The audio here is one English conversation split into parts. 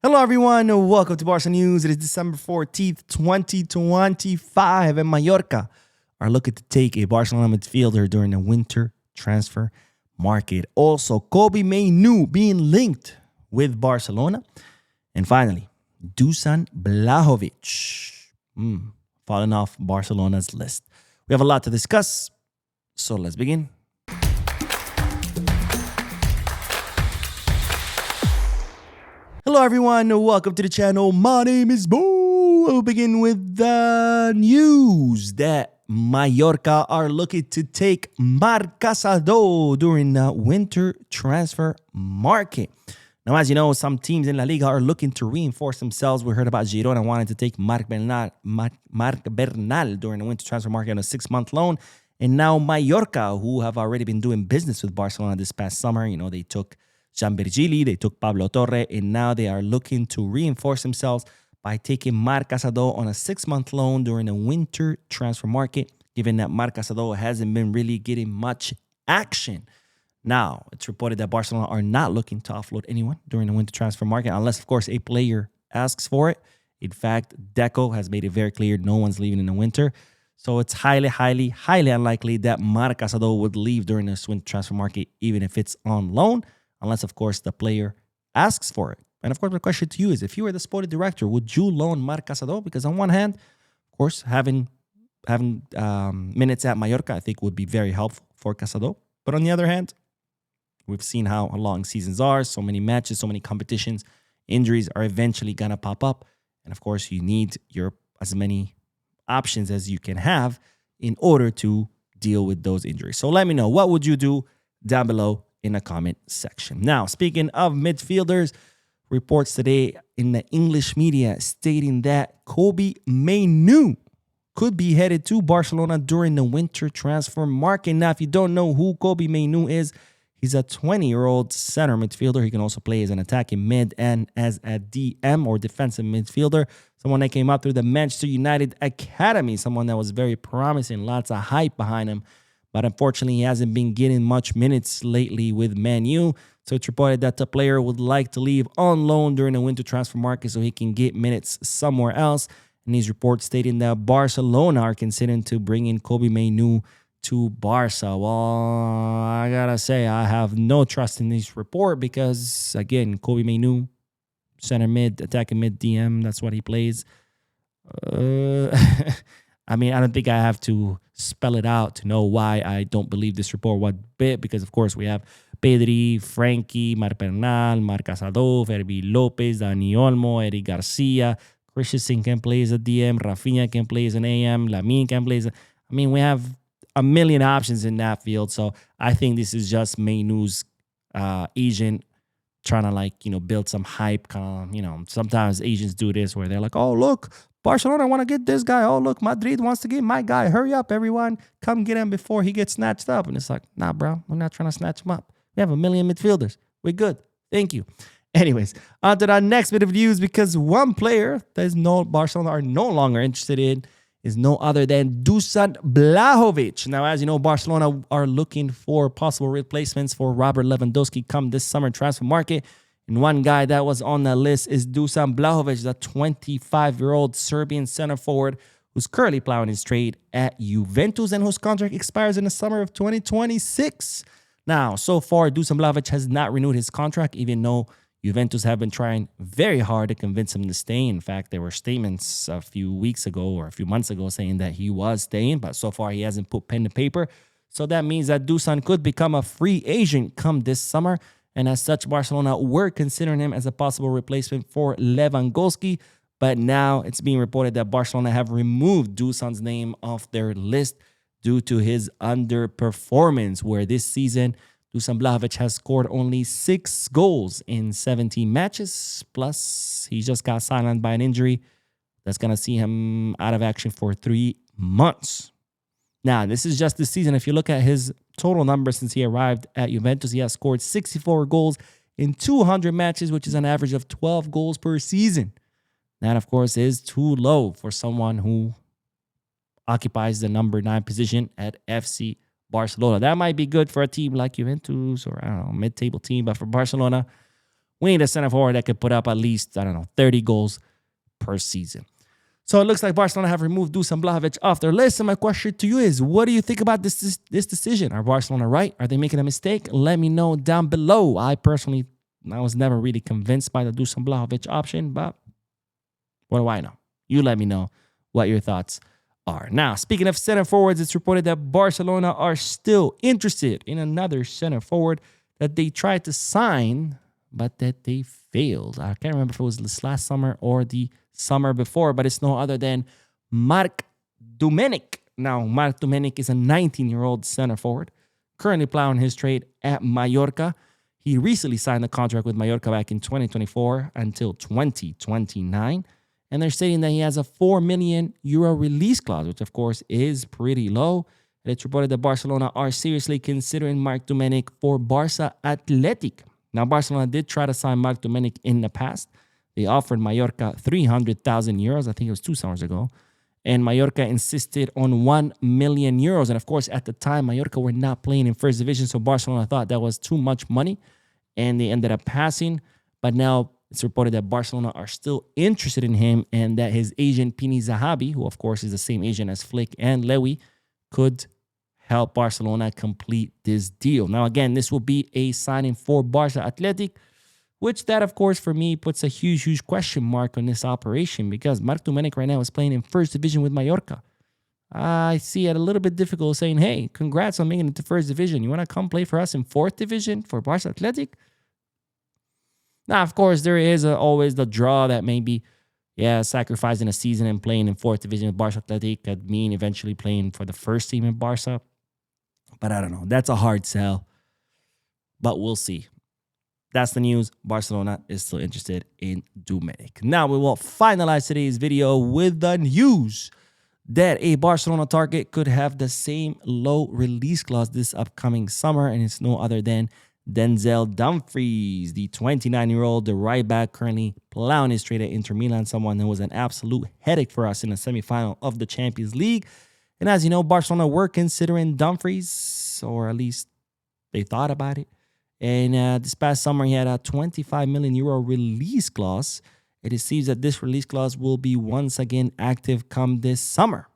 Hello, everyone. Welcome to Barca News. It is December 14th, 2025, and Mallorca are looking to take a Barcelona midfielder during the winter transfer market. Also, Kobbie Mainoo being linked with Barcelona. And finally, Dusan Vlahovic falling off Barcelona's list. We have a lot to discuss, so let's begin. Hello, everyone. Welcome to the channel. My name is Bo. We'll begin with the news that Mallorca are looking to take Marc Casado during the winter transfer market. Now, as you know, some teams in La Liga are looking to reinforce themselves. We heard about Girona wanting to take Marc Bernal during the winter transfer market on a 6-month loan. And now Mallorca, who have already been doing business with Barcelona this past summer, they took Jean Virgili, they took Pablo Torre, and now they are looking to reinforce themselves by taking Marc Casado on a 6-month loan during the winter transfer market, given that Marc Casado hasn't been really getting much action. Now, it's reported that Barcelona are not looking to offload anyone during the winter transfer market, unless, of course, a player asks for it. In fact, Deco has made it very clear no one's leaving in the winter. So it's highly unlikely that Marc Casado would leave during this winter transfer market, even if it's on loan, unless, of course, the player asks for it. And, of course, my question to you is, if you were the sporting director, would you loan Marc Casado? Because on one hand, of course, having minutes at Mallorca, I think, would be very helpful for Casado. But on the other hand, we've seen how long seasons are, so many matches, so many competitions, injuries are eventually going to pop up. And, of course, you need as many options as you can have in order to deal with those injuries. So let me know, what would you do down below in the comment section. Now, speaking of midfielders, reports today in the English media stating that Kobbie Mainoo could be headed to Barcelona during the winter transfer market. Now, if you don't know who Kobbie Mainoo is, he's a 20-year-old center midfielder. He can also play as an attacking mid and as a DM or defensive midfielder. Someone that came up through the Manchester United Academy, someone that was very promising, lots of hype behind him. But unfortunately, he hasn't been getting much minutes lately with Man U. So it's reported that the player would like to leave on loan during the winter transfer market so he can get minutes somewhere else. And these reports stating that Barcelona are considering to bring in Kobbie Mainoo to Barca. Well, I gotta say, I have no trust in this report because, again, Kobbie Mainoo, center mid, attacking mid, DM, that's what he plays. I mean, I don't think I have to spell it out to know why I don't believe this report one bit, because, of course, we have Pedri, Frankie, Marc Bernal, Marc Casado, Ferbi Lopez, Dani Olmo, Eric Garcia, Christensen can play as a DM, Rafinha can play as an AM, Lamine can play as a... I mean, we have a million options in that field, so I think this is just Mainoo's agent trying to, build some hype. Sometimes agents do this where they're like, oh, look, Barcelona want to get this guy. Oh, look, Madrid wants to get my guy. Hurry up, everyone. Come get him before he gets snatched up. And it's like, nah, bro, we're not trying to snatch him up. We have a million midfielders. We're good. Thank you. Anyways, on to the next bit of news, because one player that Barcelona are no longer interested in is no other than Dusan Vlahovic. Now, as you know, Barcelona are looking for possible replacements for Robert Lewandowski come this summer transfer market. And one guy that was on that list is Dusan Vlahovic, the 25-year-old Serbian center forward who's currently plowing his trade at Juventus and whose contract expires in the summer of 2026. Now, so far, Dusan Vlahovic has not renewed his contract, even though Juventus have been trying very hard to convince him to stay. In fact, there were statements a few weeks ago or a few months ago saying that he was staying, but so far he hasn't put pen to paper. So that means that Dusan could become a free agent come this summer. And as such, Barcelona were considering him as a possible replacement for Lewandowski. But now it's being reported that Barcelona have removed Dusan's name off their list due to his underperformance, where this season, Dusan Vlahovic has scored only 6 goals in 17 matches. Plus, he just got sidelined by an injury that's going to see him out of action for 3 months. Now, this is just this season. If you look at his total numbers since he arrived at Juventus, he has scored 64 goals in 200 matches, which is an average of 12 goals per season. That, of course, is too low for someone who occupies the number 9 position at FC Barcelona. That might be good for a team like Juventus or, I don't know, mid-table team, but for Barcelona, We need a center forward that could put up at least, 30 goals per season. So it looks like Barcelona have removed Dusan Vlahovic off their list. And my question to you is, what do you think about this decision? Are Barcelona right? Are they making a mistake? Let me know down below. I was never really convinced by the Dusan Vlahovic option, but what do I know? You let me know what your thoughts are. Now, speaking of center forwards, it's reported that Barcelona are still interested in another center forward that they tried to sign, but that they failed. I can't remember if it was this last summer or the summer before, but it's no other than Marc Domenech. Now, Marc Domenech is a 19-year-old center forward, currently plowing his trade at Mallorca. He recently signed a contract with Mallorca back in 2024 until 2029. And they're stating that he has a €4 million release clause, which, of course, is pretty low. And it's reported that Barcelona are seriously considering Marc Domenech for Barça Athletic. Now, Barcelona did try to sign Marc Domenech in the past. They offered Mallorca €300,000. I think it was 2 summers ago. And Mallorca insisted on €1 million. And, of course, at the time, Mallorca were not playing in first division, so Barcelona thought that was too much money, and they ended up passing. But now it's reported that Barcelona are still interested in him and that his agent, Pini Zahabi, who, of course, is the same agent as Flick and Lewy, could help Barcelona complete this deal. Now, again, this will be a signing for Barça Athletic, which that, of course, for me, puts a huge question mark on this operation because Marc Domenech right now is playing in first division with Mallorca. I see it a little bit difficult saying, hey, congrats on making it to first division. You want to come play for us in fourth division for Barça Athletic? Now, of course, there is always the draw that maybe, sacrificing a season and playing in fourth division with Barça Athletic could mean eventually playing for the first team in Barça. But I don't know. That's a hard sell. But we'll see. That's the news. Barcelona is still interested in Domenech. Now we will finalize today's video with the news that a Barcelona target could have the same low release clause this upcoming summer, and it's no other than Denzel Dumfries, the 29-year-old, the right back, currently plowing his trade at Inter Milan, someone who was an absolute headache for us in the semifinal of the Champions League. And as you know, Barcelona were considering Dumfries, or at least they thought about it. And this past summer, he had a €25 million release clause. It seems that this release clause will be once again active come this summer.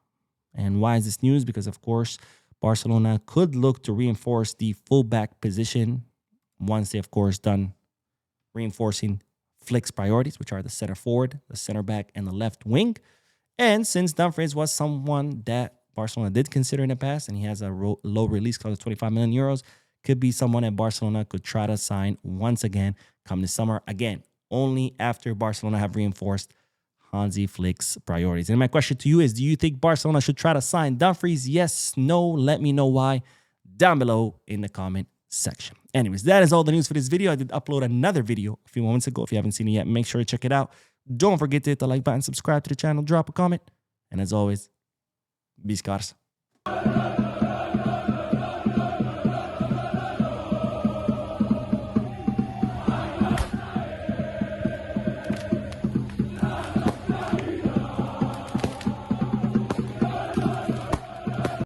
And why is this news? Because, of course, Barcelona could look to reinforce the fullback position once they, of course, done reinforcing Flick's priorities, which are the center forward, the center back, and the left wing. And since Dumfries was someone that Barcelona did consider in the past, and he has a low release clause of €25 million, could be someone that Barcelona could try to sign once again come this summer. Again, only after Barcelona have reinforced Hansi Flick's priorities. And my question to you is, do you think Barcelona should try to sign Dumfries? Yes, no, let me know why down below in the comment section. Anyways, that is all the news for this video. I did upload another video a few moments ago. If you haven't seen it yet, make sure to check it out. Don't forget to hit the like button, subscribe to the channel, drop a comment. And as always, be scarce.